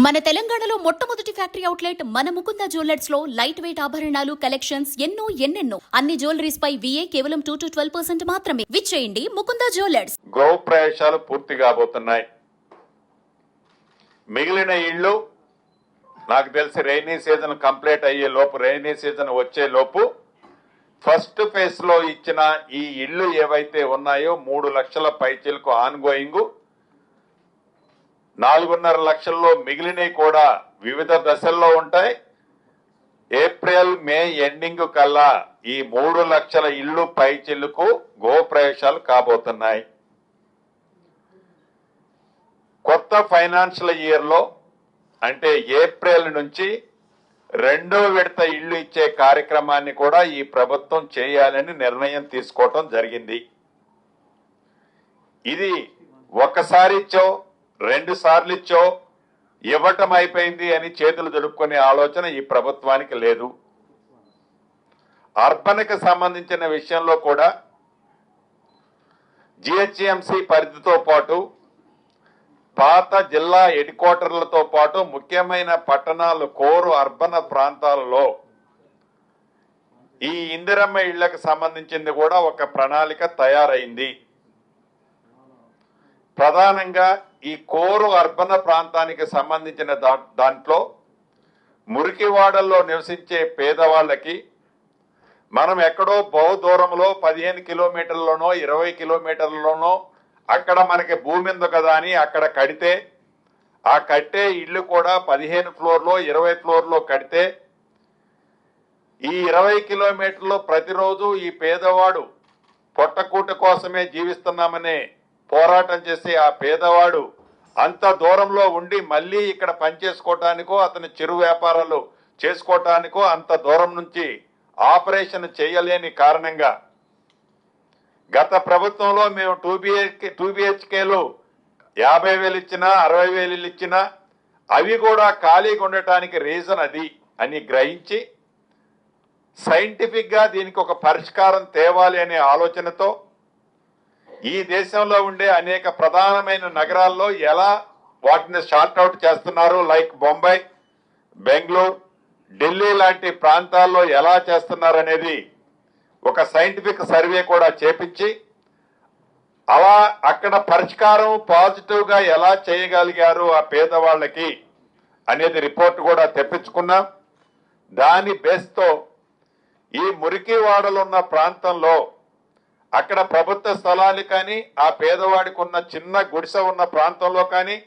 మన తెలంగాణలో మొట్టమొదటి ఫ్యాక్టరీ అవుట్లెట్ మన ముకుంద జ్యువెలర్స్ లో లైట్ వెయిట్ ఆభరణాలు కలెక్షన్స్ ఎన్నెన్నో అన్ని జ్యువెలరీస్ పై VA కేవలం 2 to 12% మాత్రమే. విచ్చేయండి ముకుంద జ్యువెలర్స్. గృహ ప్రవేశాలు పూర్తి కాబోతున్నాయి. మిగిలిన ఇళ్ళు నాకు తెలిసి రైనీ సీజన్ కంప్లీట్ అయ్యే లోపు, రైనీ సీజన్ వచ్చే లోపు ఫస్ట్ ఫేజ్ లో ఇచ్చిన ఈ ఇళ్ళు ఏవైతే ఉన్నాయో 3 లక్షల పైచీలకు ఆన్ గోయింగ్, 4.5 లక్షల్లో మిగిలినవి కూడా వివిధ దశల్లో ఉంటాయి. ఏప్రిల్ మే ఎండింగ్ కల్లా ఈ 3 లక్షల ఇళ్ళు పైచిల్లుకు గృహప్రవేశాలు కాబోతున్నాయి. కొత్త ఫైనాన్షియల్ ఇయర్ లో అంటే ఏప్రిల్ నుంచి 2వ విడత ఇళ్ళు ఇచ్చే కార్యక్రమాన్ని కూడా ఈ ప్రభుత్వం చేయాలని నిర్ణయం తీసుకోవటం జరిగింది. ఇది ఒకసారి ఇచ్చో 2 సార్లు ఇచ్చో ఇవ్వటం అయిపోయింది అని చేతులు దులుపుకునే ఆలోచన ఈ ప్రభుత్వానికి లేదు. అర్బన్కి సంబంధించిన విషయంలో కూడా GHMC పరిధితో పాటు పాత జిల్లా హెడ్ క్వార్టర్లతో పాటు ముఖ్యమైన పట్టణాలు, కోరు అర్బన్ ప్రాంతాలలో ఈ ఇందిరమ్మ ఇళ్లకు సంబంధించింది కూడా ఒక ప్రణాళిక తయారైంది. ప్రధానంగా ఈ కోరు అర్బన్ ప్రాంతానికి సంబంధించిన దాంట్లో మురికివాడల్లో నివసించే పేదవాళ్ళకి మనం ఎక్కడో బహు దూరంలో 15 కిలోమీటర్లలోనో 20 కిలోమీటర్లలోనో అక్కడ మనకి భూమి ఉంది కదా అని అక్కడ కడితే, ఆ కట్టే ఇల్లు కూడా 15 ఫ్లోర్లో 20 ఫ్లోర్లో కడితే ఈ 20 కిలోమీటర్లు ప్రతిరోజు ఈ పేదవాడు పొట్టకూట కోసమే జీవిస్తున్నామనే పోరాటం చేసి ఆ పేదవాడు అంత దూరంలో ఉండి మళ్ళీ ఇక్కడ పనిచేసుకోవటానికో అతని చిరు వ్యాపారాలు చేసుకోవటానికో అంత దూరం నుంచి ఆపరేషన్ చేయలేని కారణంగా గత ప్రభుత్వంలో మేము 2 BHKలు 50,000 ఇచ్చినా 60,000 ఇచ్చినా అవి కూడా ఖాళీగా ఉండటానికి రీజన్ అది అని గ్రహించి సైంటిఫిక్ గా దీనికి ఒక పరిష్కారం తేవాలి అనే ఆలోచనతో ఈ దేశంలో ఉండే అనేక ప్రధానమైన నగరాల్లో ఎలా వాటిని షార్ట్అవుట్ చేస్తున్నారు, లైక్ బొంబాయి, బెంగళూరు, ఢిల్లీ లాంటి ప్రాంతాల్లో ఎలా చేస్తున్నారు అనేది ఒక సైంటిఫిక్ సర్వే కూడా చేపించి అలా అక్కడ పరిష్కారం పాజిటివ్ గా ఎలా చేయగలిగారు ఆ పేదవాళ్ళకి అనేది రిపోర్ట్ కూడా తెప్పించుకున్నాం. దాని బేస్తో ఈ మురికి వాడలున్న ప్రాంతంలో అక్కడ ప్రభుత్వ స్థలాలు కానీ ఆ పేదవాడికి ఉన్న చిన్న గుడిసె ఉన్న ప్రాంతంలో కానీ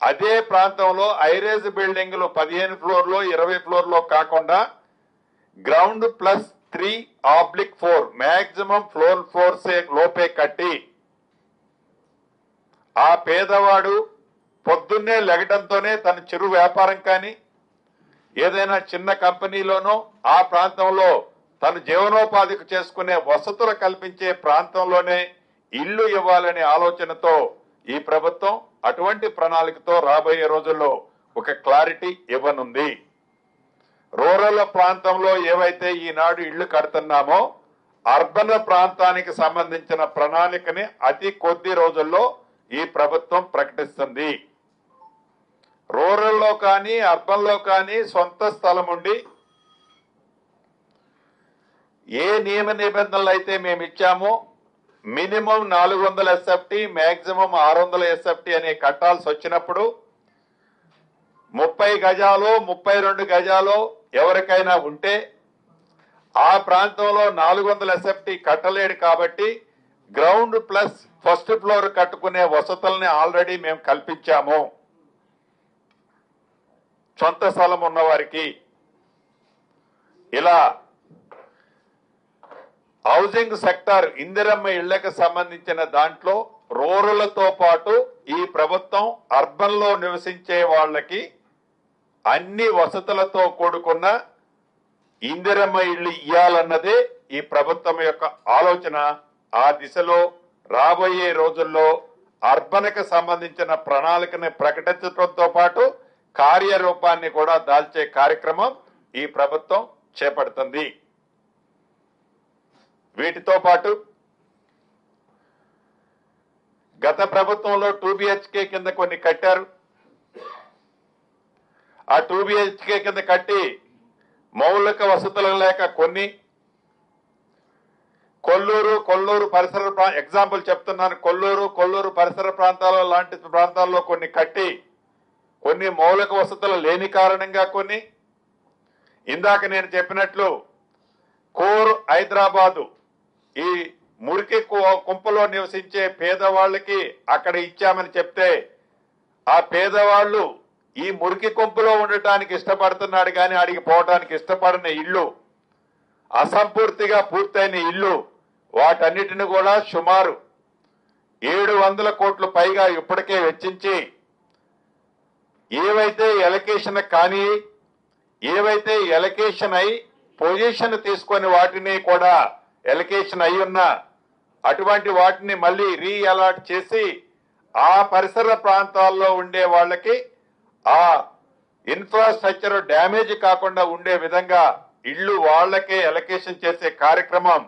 అదే ప్రాంతంలో ఐరేజ్ బిల్డింగ్లు 15 ఫ్లోర్లో 20 ఫ్లోర్లో కాకుండా గ్రౌండ్ +3/4 మాక్సిమం ఫ్లోర్సే లోపే కట్టి ఆ పేదవాడు పొద్దున్నే లెగటంతోనే తన చిరు వ్యాపారం కానీ ఏదైనా చిన్న కంపెనీలోనో ఆ ప్రాంతంలో తను జీవనోపాధికి చేసుకునే వసతులు కల్పించే ప్రాంతంలోనే ఇల్లు ఇవ్వాలనే ఆలోచనతో ఈ ప్రభుత్వం అటువంటి ప్రణాళికతో రాబోయే రోజుల్లో ఒక క్లారిటీ ఇవ్వనుంది. రూరల్ ప్రాంతంలో ఏవైతే ఈనాడు ఇళ్లు కడుతున్నామో అర్బన్ ప్రాంతానికి సంబంధించిన ప్రణాళికని అతి కొద్ది రోజుల్లో ఈ ప్రభుత్వం ప్రకటిస్తుంది. రూరల్లో కానీ అర్బన్ లో కానీ సొంత స్థలం ఉండి ఏ నియమ నిబంధనలు అయితే మేము ఇచ్చామో మినిమం 400 SFT, మాక్సిమం 600 SFT అనే కట్టాల్సి వచ్చినప్పుడు 30 గజాలు 32 గజాలు ఎవరికైనా ఉంటే ఆ ప్రాంతంలో 400 SFT కట్టలేడు కాబట్టి గ్రౌండ్ ప్లస్ ఫస్ట్ ఫ్లోర్ కట్టుకునే వసతుల్ని ఆల్రెడీ మేము కల్పించాము. సొంత స్థలం ఉన్న వారికి ఇలా హౌసింగ్ సెక్టార్ ఇందిరమ్మ ఇళ్లకు సంబంధించిన దాంట్లో రూరల్తో పాటు ఈ ప్రభుత్వం అర్బన్ లో నివసించే వాళ్ళకి అన్ని వసతులతో కూడుకున్న ఇందిరమ్మ ఇళ్లు ఇయ్యాలన్నదే ఈ ప్రభుత్వం యొక్క ఆలోచన. ఆ దిశలో రాబోయే రోజుల్లో అర్బన్కి సంబంధించిన ప్రణాళికని ప్రకటించడంతో పాటు కార్యరూపాన్ని కూడా దాల్చే కార్యక్రమం ఈ ప్రభుత్వం చేపడుతుంది. వీటితో పాటు గత ప్రభుత్వంలో 2 BHK కింద కొన్ని కట్టారు. ఆ 2 BHK కింద కట్టి మౌలిక వసతులు లేక కొన్ని కొల్లూరు పరిసర ఎగ్జాంపుల్ చెప్తున్నాను. కొల్లూరు పరిసర ప్రాంతాల లాంటి ప్రాంతాల్లో కొన్ని కట్టి కొన్ని మౌలిక వసతులు లేని కారణంగా కొన్ని ఇందాక నేను చెప్పినట్లు కోర్ హైదరాబాదు ఈ మురికి కుంపలో నివసించే పేదవాళ్ళకి అక్కడ ఇచ్చామని చెప్తే ఆ పేదవాళ్ళు ఈ మురికి కుంపలో ఉండటానికి ఇష్టపడుతున్నాడు కానీ ఆడికి పోవడానికి ఇష్టపడిన ఇల్లు అసంపూర్తిగా పూర్తయిన ఇల్లు వాటన్నిటిని కూడా సుమారు 700 కోట్ల పైగా ఇప్పటికే వెచ్చించి ఏవైతే ఎలకేషన్ కానీ ఏవైతే ఎలకేషన్ అయి పొజిషన్ తీసుకొని వాటిని కూడా ఎలకేషన్ అయి ఉన్న అటువంటి వాటిని మళ్ళీ రీ అలాట్ చేసి ఆ పరిసర ప్రాంతాల్లో ఉండే వాళ్ళకి ఆ ఇన్ఫ్రాస్ట్రక్చర్ డ్యామేజ్ కాకుండా ఉండే విధంగా ఇళ్లు వాళ్ళకే ఎలకేషన్ చేసే కార్యక్రమం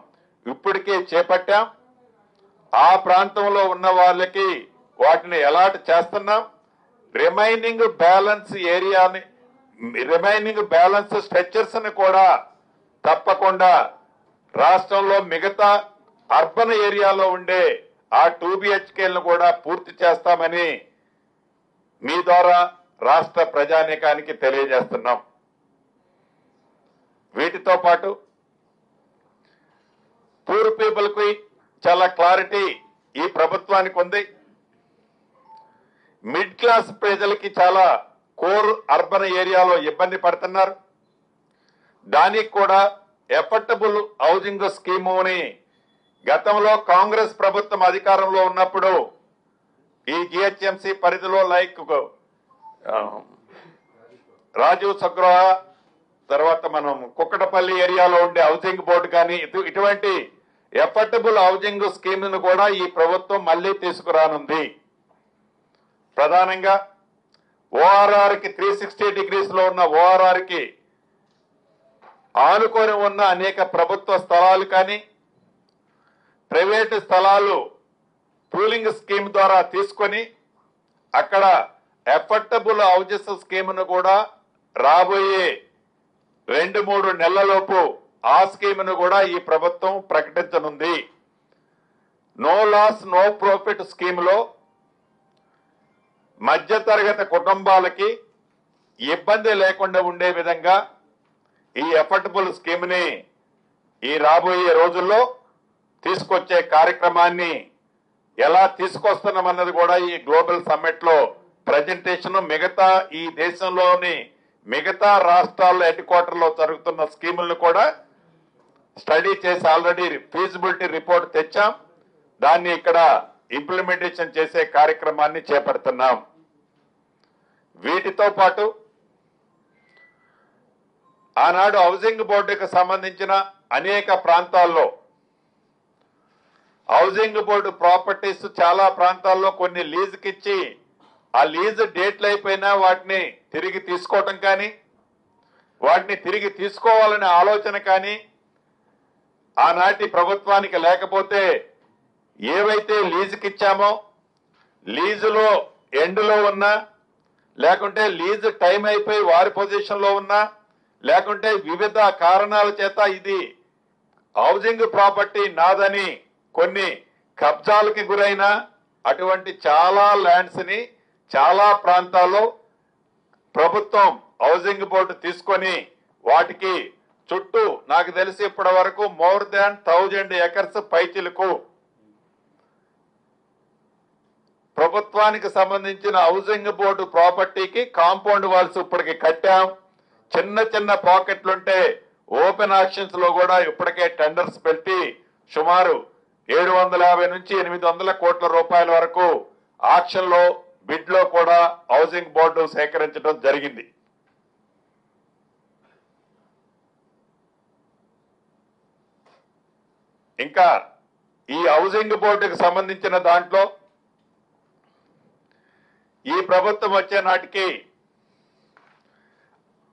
ఇప్పటికే చేపట్టాం. ఆ ప్రాంతంలో ఉన్న వాళ్ళకి వాటిని అలాట్ చేస్తున్నాం. రిమైనింగ్ బ్యాలెన్స్ స్ట్రక్చర్స్ ని కూడా తప్పకుండా రాష్ట్రంలో మిగతా అర్బన్ ఏరియాలో ఉండే ఆ 2 BHKలను కూడా పూర్తి చేస్తామని మీ ద్వారా రాష్ట్ర ప్రజానీకానికి తెలియజేస్తున్నాం. వీటితో పాటు పూర్ పీపుల్ కి చాలా క్లారిటీ ఈ ప్రభుత్వానికి ఉంది. మిడ్ క్లాస్ ప్రజలకి చాలా కోర్ అర్బన్ ఏరియాలో ఇబ్బంది పడుతున్నారు. దానికి కూడా ఎఫర్టబుల్ హౌసింగ్ స్కీముని గతంలో కాంగ్రెస్ ప్రభుత్వం అధికారంలో ఉన్నప్పుడు ఈ GHMC పరిధిలో లైక్ రాజీవ్ సగృహ తర్వాత మనం కుక్కటపల్లి ఏరియాలో ఉండే హౌసింగ్ బోర్డు కానీ ఇటువంటి ఎఫర్టబుల్ హౌసింగ్ స్కీమ్ ను కూడా ఈ ప్రభుత్వం మళ్లీ తీసుకురానుంది. ప్రధానంగా ORR కి 360 degrees లో ఉన్న ORR కి ఆనుకొని ఉన్న అనేక ప్రభుత్వ స్థలాలు కానీ ప్రైవేటు స్థలాలు పూలింగ్ స్కీమ్ ద్వారా తీసుకొని అక్కడ ఎఫర్టబుల్ హౌజెస్ స్కీమ్ ను కూడా రాబోయే 2-3 నెలలలోపు ఆ స్కీమ్ ను కూడా ఈ ప్రభుత్వం ప్రకటించనుంది. No loss no profit scheme లో మధ్యతరగతి కుటుంబాలకి ఇబ్బంది లేకుండా ఉండే విధంగా ఈ ఎఫర్టబుల్ స్కీమ్ ని ఈ రాబోయే రోజుల్లో తీసుకొచ్చే కార్యక్రమాన్ని ఎలా తీసుకొస్తున్నామన్నది కూడా ఈ గ్లోబల్ సమ్మిట్ లో ప్రజెంటేషన్ మిగతా ఈ దేశంలోని మిగతా రాష్ట్రాల్లో హెడ్ క్వార్టర్ లో జరుగుతున్న స్కీములను కూడా స్టడీ చేసి ఆల్రెడీ ఫీజిబిలిటీ రిపోర్ట్ తెచ్చాం. దాన్ని ఇక్కడ ఇంప్లిమెంటేషన్ చేసే కార్యక్రమాన్ని చేపడుతున్నాం. వీటితో పాటు ఆనాడు హౌసింగ్ బోర్డుకు సంబంధించిన అనేక ప్రాంతాల్లో హౌసింగ్ బోర్డు ప్రాపర్టీస్ చాలా ప్రాంతాల్లో కొన్ని లీజుకిచ్చి ఆ లీజు డేట్లు అయిపోయినా వాటిని తిరిగి తీసుకోవటం కానీ వాటిని తిరిగి తీసుకోవాలనే ఆలోచన కానీ ఆనాటి ప్రభుత్వానికి లేకపోతే ఏవైతే లీజుకిచ్చామో లీజులో ఎండ్లో ఉన్నా లేకుంటే లీజు టైం అయిపోయి వారి పొజిషన్ లో ఉన్నా లేకుంటే వివిధ కారణాల చేత ఇది హౌసింగ్ ప్రాపర్టీ నాదని కొన్ని కబ్జాలకి గురైన అటువంటి చాలా ల్యాండ్స్ ని చాలా ప్రాంతాల్లో ప్రభుత్వం హౌసింగ్ బోర్డు తీసుకొని వాటికి చుట్టూ నాకు తెలిసి ఇప్పటి వరకు మోర్ దాన్ 1000 acres పైచిలకు ప్రభుత్వానికి సంబంధించిన హౌసింగ్ బోర్డు ప్రాపర్టీకి కాంపౌండ్ వాల్స్ ఇప్పటికి కట్టాం. చిన్న చిన్న పాకెట్లుంటే ఓపెన్ ఆక్షన్స్ లో కూడా ఇప్పటికే టెండర్స్ పెట్టి సుమారు 750 నుంచి 800 కోట్ల రూపాయల వరకు ఆక్షన్ లో బిడ్ లో కూడా హౌసింగ్ బోర్డు సేకరించడం జరిగింది. ఇంకా ఈ హౌసింగ్ బోర్డుకు సంబంధించిన దాంట్లో ఈ ప్రభుత్వం వచ్చే నాటికి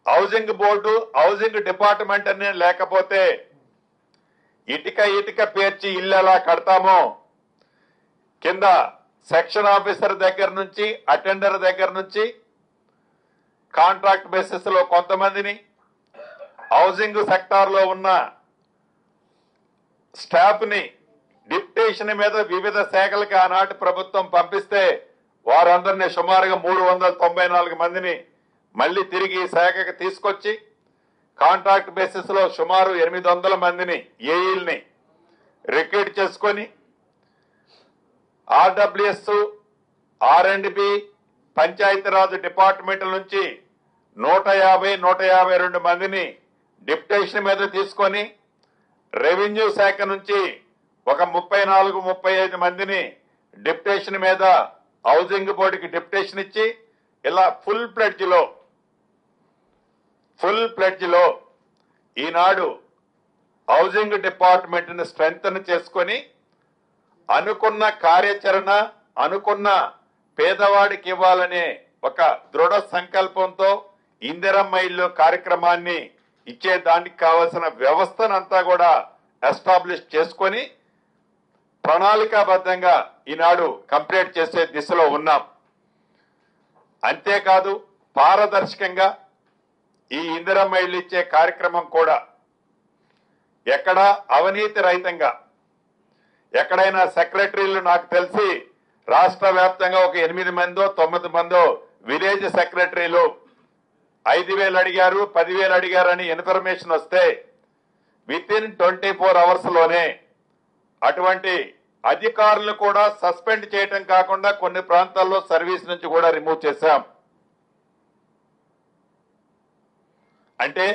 హౌసింగ్ బోర్డు హౌసింగ్ డిపార్ట్మెంట్ అనే లేకపోతే ఇటుక పేర్చి ఇల్లు ఎలా కడతామో కింద సెక్షన్ ఆఫీసర్ దగ్గర నుంచి అటెండర్ దగ్గర నుంచి కాంట్రాక్ట్ బేసిస్ లో కొంతమందిని, హౌసింగ్ సెక్టార్ లో ఉన్న స్టాఫ్ ని డిప్యుటేషన్ మీద వివిధ శాఖలకి ఆనాటి ప్రభుత్వం పంపిస్తే వారందరినీ సుమారుగా 394 మందిని మళ్ళీ తిరిగి ఈ శాఖకి తీసుకొచ్చి కాంట్రాక్ట్ బేసిస్ లో సుమారు 800 మందిని ఏఈల్ని రిక్రూట్ చేసుకొని ఆర్డబ్ల్యూఎస్, R&B, పంచాయతీరాజ్ డిపార్ట్మెంట్ల నుంచి 152 మందిని డిప్యుటేషన్ మీద తీసుకొని రెవెన్యూ శాఖ నుంచి ఒక 34-35 మందిని డిప్యుటేషన్ మీద హౌసింగ్ బోర్డుకి డిప్యుటేషన్ ఇచ్చి ఇలా ఫుల్ ప్లెడ్జ్ లో ఈనాడు హౌసింగ్ డిపార్ట్మెంట్ ని స్ట్రెంగ్తన్ చేసుకొని అనుకున్న కార్యాచరణ, అనుకున్న పేదవాడికి ఇవ్వాలనే ఒక దృఢ సంకల్పంతో ఇందిరమ్మ ఇల్లు కార్యక్రమాన్ని ఇచ్చే దానికి కావాల్సిన వ్యవస్థనంతా కూడా ఎస్టాబ్లిష్ చేసుకొని ప్రణాళికాబద్ధంగా ఈనాడు కంప్లీట్ చేసే దిశలో ఉన్నాం. అంతేకాదు పారదర్శకంగా ఈ ఇందిరమ్మ ఇల్లు ఇచ్చే కార్యక్రమం కూడా ఎక్కడా అవినీతి రహితంగా, ఎక్కడైనా సెక్రటరీలు నాకు తెలిసి రాష్ట్ర వ్యాప్తంగా ఒక 8 మందో 9 మందో విలేజ్ సెక్రటరీలు 5,000 అడిగారు, 10,000 అడిగారని ఇన్ఫర్మేషన్ వస్తే విత్-ఇన్ 24 అవర్స్ లోనే అటువంటి అధికారులు కూడా సస్పెండ్ చేయటం కాకుండా కొన్ని ప్రాంతాల్లో సర్వీస్ నుంచి కూడా రిమూవ్ చేశాం. అంటే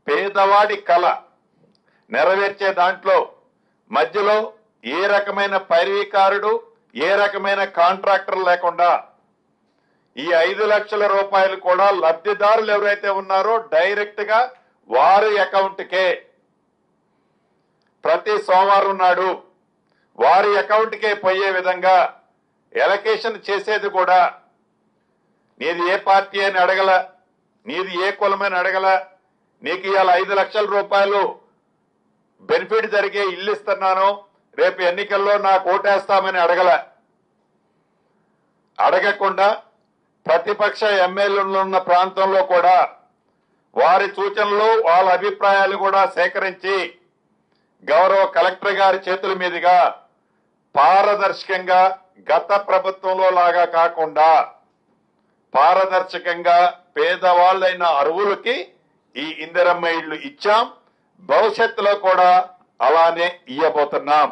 పేదవాడి కళ నెరవేర్చే దాంట్లో మధ్యలో ఏ రకమైన పైరవీకారుడు, ఏ రకమైన కాంట్రాక్టర్ లేకుండా ఈ 5 లక్షల రూపాయలు కూడా లబ్ధిదారులు ఎవరైతే ఉన్నారో డైరెక్ట్ గా వారి అకౌంట్కే ప్రతి సోమవారం నాడు వారి అకౌంట్కే పోయే విధంగా ఎలకేషన్ చేసేది కూడా నీది ఏ పార్టీ అని అడగల, నీది ఏ కులమని అడగల, నీకు ఇవాళ 5 లక్షల రూపాయలు బెనిఫిట్ జరిగే ఇల్లు ఇస్తున్నాను, రేపు ఎన్నికల్లో నాకు ఓటేస్తామని అడగకుండా ప్రతిపక్ష ఎమ్మెల్యేలు ఉన్న ప్రాంతంలో కూడా వారి సూచనలు, వాళ్ళ అభిప్రాయాలు కూడా సేకరించి గౌరవ కలెక్టర్ గారి చేతుల మీదుగా పారదర్శకంగా గత ప్రభుత్వంలో లాగా కాకుండా పారదర్శకంగా పేదవాళ్ళైన అర్హులకి ఈ ఇందిరమ్మ ఇళ్లు ఇచ్చాం. భవిష్యత్తులో కూడా అలానే ఇయ్యబోతున్నాం.